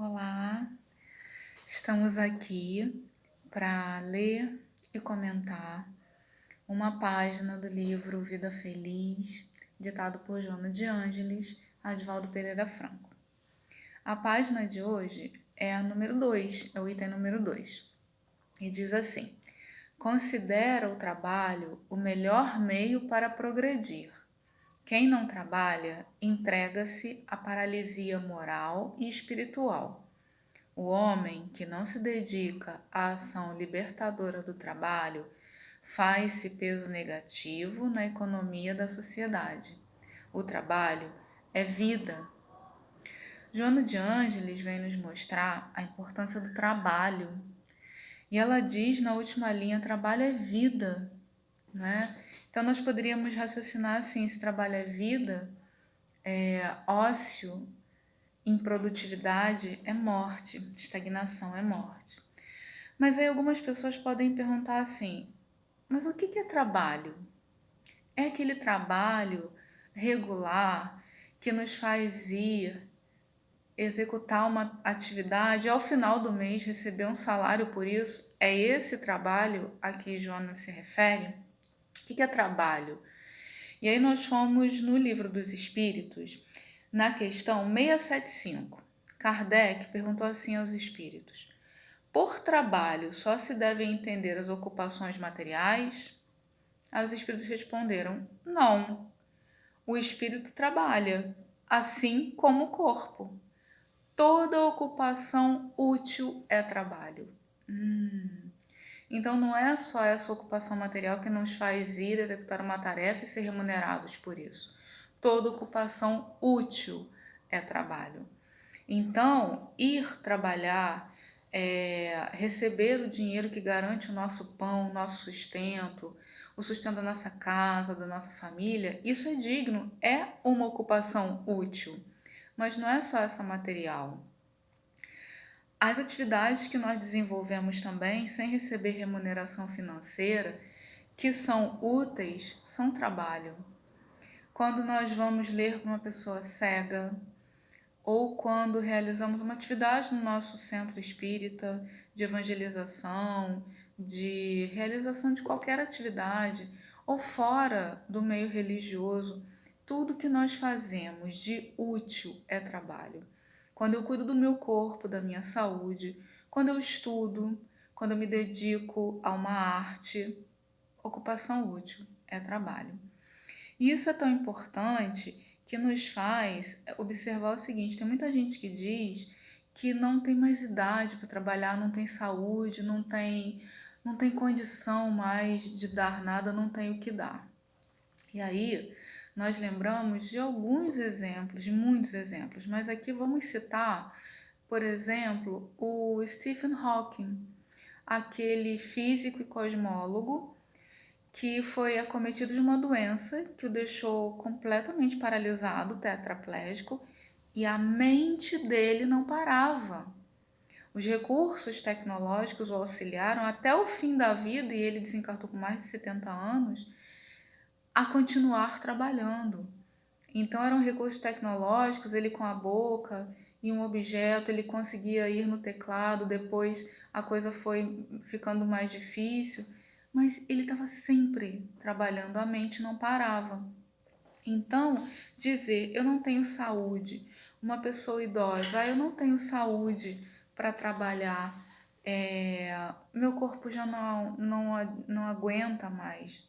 Olá, estamos aqui para ler e comentar uma página do livro Vida Feliz, ditado por Joana de Ângeles, Advaldo Pereira Franco. A página de hoje é a número 2, é o item número 2, e diz assim: considera o trabalho o melhor meio para progredir. Quem não trabalha entrega-se à paralisia moral e espiritual. O homem que não se dedica à ação libertadora do trabalho faz-se peso negativo na economia da sociedade. O trabalho é vida. Joana de Ângeles vem nos mostrar a importância do trabalho. E ela diz na última linha: trabalho é vida, né? Então nós poderíamos raciocinar assim: se trabalho é vida, ócio, improdutividade é morte, estagnação é morte. Mas aí algumas pessoas podem perguntar assim: mas o que é trabalho? É aquele trabalho regular que nos faz ir executar uma atividade e ao final do mês receber um salário por isso? É esse trabalho a que Jonas se refere? O que é trabalho? E aí nós fomos no Livro dos Espíritos, na questão 675. Kardec perguntou assim aos espíritos: por trabalho só se devem entender as ocupações materiais? Aí os espíritos responderam: não. O espírito trabalha, assim como o corpo. Toda ocupação útil é trabalho. Então não é só essa ocupação material que nos faz ir executar uma tarefa e ser remunerados por isso. Toda ocupação útil é trabalho. Então, ir trabalhar, receber o dinheiro que garante o nosso pão, o nosso sustento, o sustento da nossa casa, da nossa família, isso é digno, é uma ocupação útil. Mas não é só essa material. As atividades que nós desenvolvemos também, sem receber remuneração financeira, que são úteis, são trabalho. Quando nós vamos ler para uma pessoa cega, ou quando realizamos uma atividade no nosso centro espírita de evangelização, de realização de qualquer atividade, ou fora do meio religioso, tudo que nós fazemos de útil é trabalho. Quando eu cuido do meu corpo, da minha saúde, quando eu estudo, quando eu me dedico a uma arte, ocupação útil é trabalho. E isso é tão importante que nos faz observar o seguinte: tem muita gente que diz que não tem mais idade para trabalhar, não tem saúde, não tem condição mais de dar nada, não tem o que dar. E aí nós lembramos de alguns exemplos, de muitos exemplos, mas aqui vamos citar, por exemplo, o Stephen Hawking, aquele físico e cosmólogo que foi acometido de uma doença que o deixou completamente paralisado, tetraplégico, e a mente dele não parava. Os recursos tecnológicos o auxiliaram até o fim da vida, e ele desencarnou com mais de 70 anos, a continuar trabalhando. Então eram recursos tecnológicos, ele com a boca e um objeto, ele conseguia ir no teclado, depois a coisa foi ficando mais difícil, mas ele estava sempre trabalhando, a mente não parava. Então, dizer eu não tenho saúde, uma pessoa idosa, eu não tenho saúde para trabalhar, meu corpo já não aguenta mais.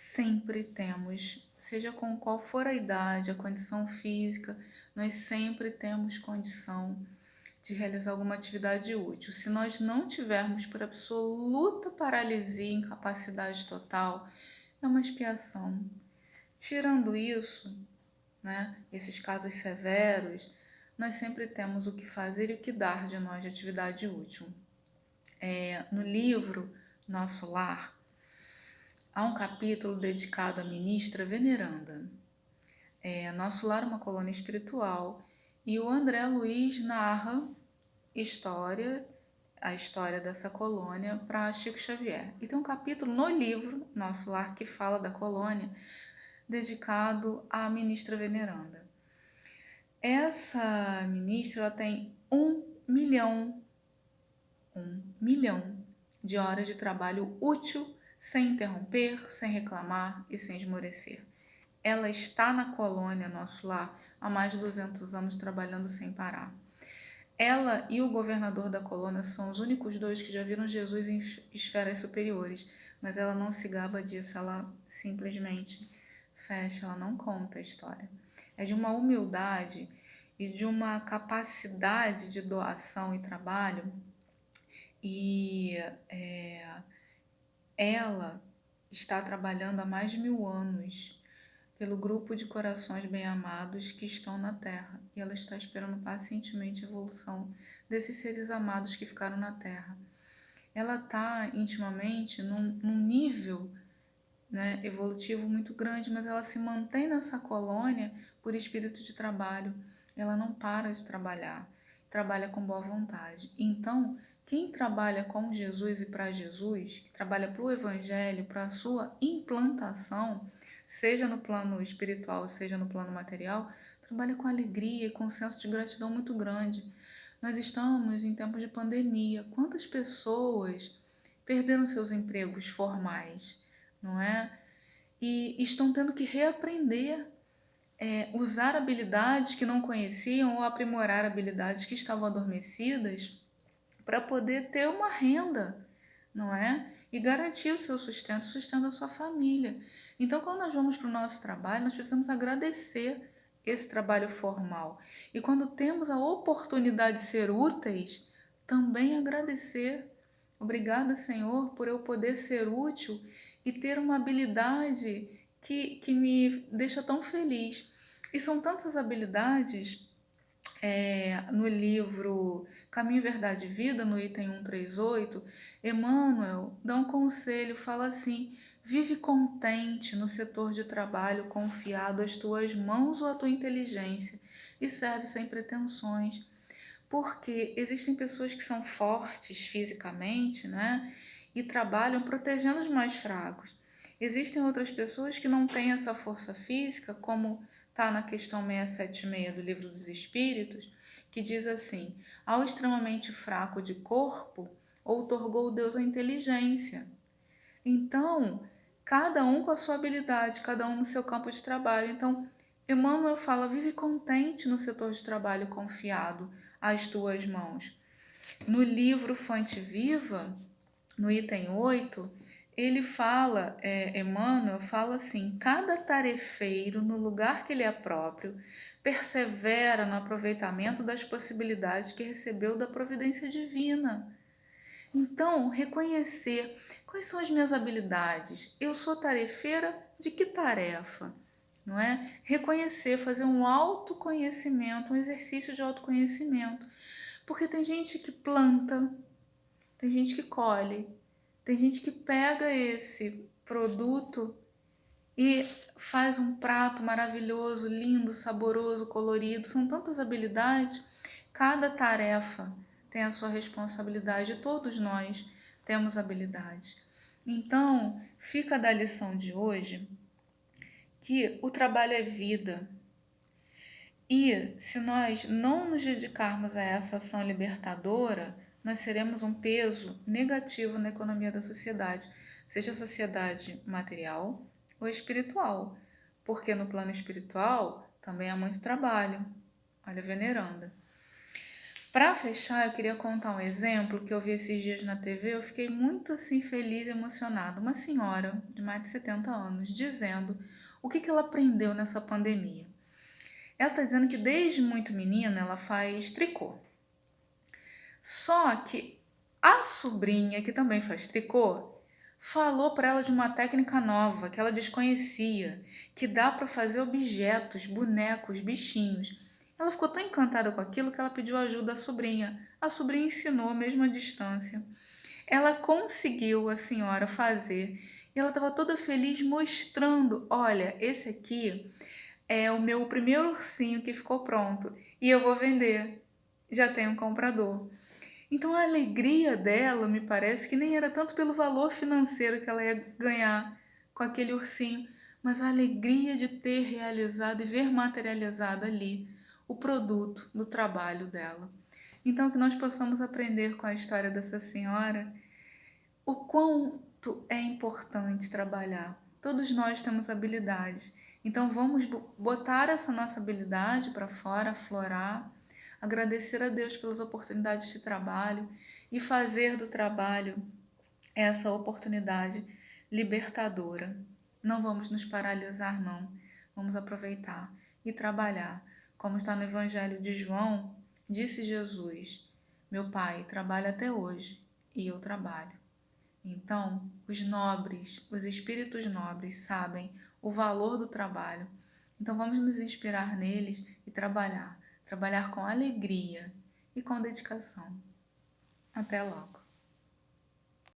Sempre temos, seja com qual for a idade, a condição física, nós sempre temos condição de realizar alguma atividade útil. Se nós não tivermos por absoluta paralisia, incapacidade total, é uma expiação. Tirando isso, né, esses casos severos, nós sempre temos o que fazer e o que dar de nós de atividade útil. No livro Nosso Lar, há um capítulo dedicado à ministra veneranda. Nosso Lar é uma colônia espiritual, e o André Luiz narra a história dessa colônia para Chico Xavier. E tem um capítulo no livro Nosso Lar que fala da colônia, dedicado à ministra veneranda. Essa ministra, ela tem 1 milhão de horas de trabalho útil, sem interromper, sem reclamar e sem esmorecer. Ela está na colônia, nosso lar, há mais de 200 anos trabalhando sem parar. Ela e o governador da colônia são os únicos dois que já viram Jesus em esferas superiores, mas ela não se gaba disso, ela simplesmente fecha, ela não conta a história. É de uma humildade e de uma capacidade de doação e trabalho, e ela está trabalhando há mais de 1000 anos pelo grupo de corações bem-amados que estão na Terra. E ela está esperando pacientemente a evolução desses seres amados que ficaram na Terra. Ela está intimamente num nível, né, evolutivo muito grande, mas ela se mantém nessa colônia por espírito de trabalho. Ela não para de trabalhar, trabalha com boa vontade. Então, quem trabalha com Jesus e para Jesus, trabalha para o Evangelho, para a sua implantação, seja no plano espiritual, seja no plano material, trabalha com alegria e com um senso de gratidão muito grande. Nós estamos em tempos de pandemia. Quantas pessoas perderam seus empregos formais, não é? E estão tendo que reaprender, usar habilidades que não conheciam ou aprimorar habilidades que estavam adormecidas para poder ter uma renda, não é? E garantir o seu sustento, o sustento da sua família. Então, quando nós vamos para o nosso trabalho, nós precisamos agradecer esse trabalho formal. E quando temos a oportunidade de ser úteis, também agradecer. Obrigada, Senhor, por eu poder ser útil e ter uma habilidade que me deixa tão feliz. E são tantas habilidades no livro Caminho, Verdade e Vida, no item 138, Emmanuel dá um conselho, fala assim: vive contente no setor de trabalho confiado às tuas mãos ou à tua inteligência e serve sem pretensões. Porque existem pessoas que são fortes fisicamente, né? E trabalham protegendo os mais fracos. Existem outras pessoas que não têm essa força física, como está na questão 676 do Livro dos Espíritos, que diz assim: ao extremamente fraco de corpo, outorgou Deus a inteligência. Então, cada um com a sua habilidade, cada um no seu campo de trabalho. Então, Emmanuel fala: vive contente no setor de trabalho confiado às tuas mãos. No livro Fonte Viva, no item 8, ele fala, Emmanuel fala assim: cada tarefeiro, no lugar que lhe é próprio, persevera no aproveitamento das possibilidades que recebeu da providência divina. Então, reconhecer quais são as minhas habilidades. Eu sou tarefeira de que tarefa? Não é? Reconhecer, fazer um autoconhecimento, um exercício de autoconhecimento. Porque tem gente que planta, tem gente que colhe, tem gente que pega esse produto e faz um prato maravilhoso, lindo, saboroso, colorido. São tantas habilidades. Cada tarefa tem a sua responsabilidade. Todos nós temos habilidades. Então, fica da lição de hoje que o trabalho é vida. E se nós não nos dedicarmos a essa ação libertadora, nós seremos um peso negativo na economia da sociedade, seja a sociedade material ou espiritual, porque no plano espiritual também há muito trabalho. Olha, veneranda. Para fechar, eu queria contar um exemplo que eu vi esses dias na TV, eu fiquei muito assim feliz e emocionada. Uma senhora de mais de 70 anos dizendo o que ela aprendeu nessa pandemia. Ela está dizendo que desde muito menina ela faz tricô. Só que a sobrinha, que também faz tricô, falou para ela de uma técnica nova que ela desconhecia, que dá para fazer objetos, bonecos, bichinhos. Ela ficou tão encantada com aquilo que ela pediu ajuda à sobrinha. A sobrinha ensinou mesmo à distância. Ela conseguiu, a senhora, fazer. E ela estava toda feliz mostrando, olha, esse aqui é o meu primeiro ursinho que ficou pronto e eu vou vender. Já tem um comprador. Então a alegria dela, me parece que nem era tanto pelo valor financeiro que ela ia ganhar com aquele ursinho, mas a alegria de ter realizado e ver materializado ali o produto do trabalho dela. Então, que nós possamos aprender com a história dessa senhora o quanto é importante trabalhar. Todos nós temos habilidades. Então, vamos botar essa nossa habilidade para fora, aflorar, agradecer a Deus pelas oportunidades de trabalho e fazer do trabalho essa oportunidade libertadora. Não vamos nos paralisar, não. Vamos aproveitar e trabalhar. Como está no Evangelho de João, disse Jesus: Meu Pai trabalha até hoje e eu trabalho. Então, os nobres, os espíritos nobres sabem o valor do trabalho. Então, vamos nos inspirar neles e trabalhar. Trabalhar com alegria e com dedicação. Até logo.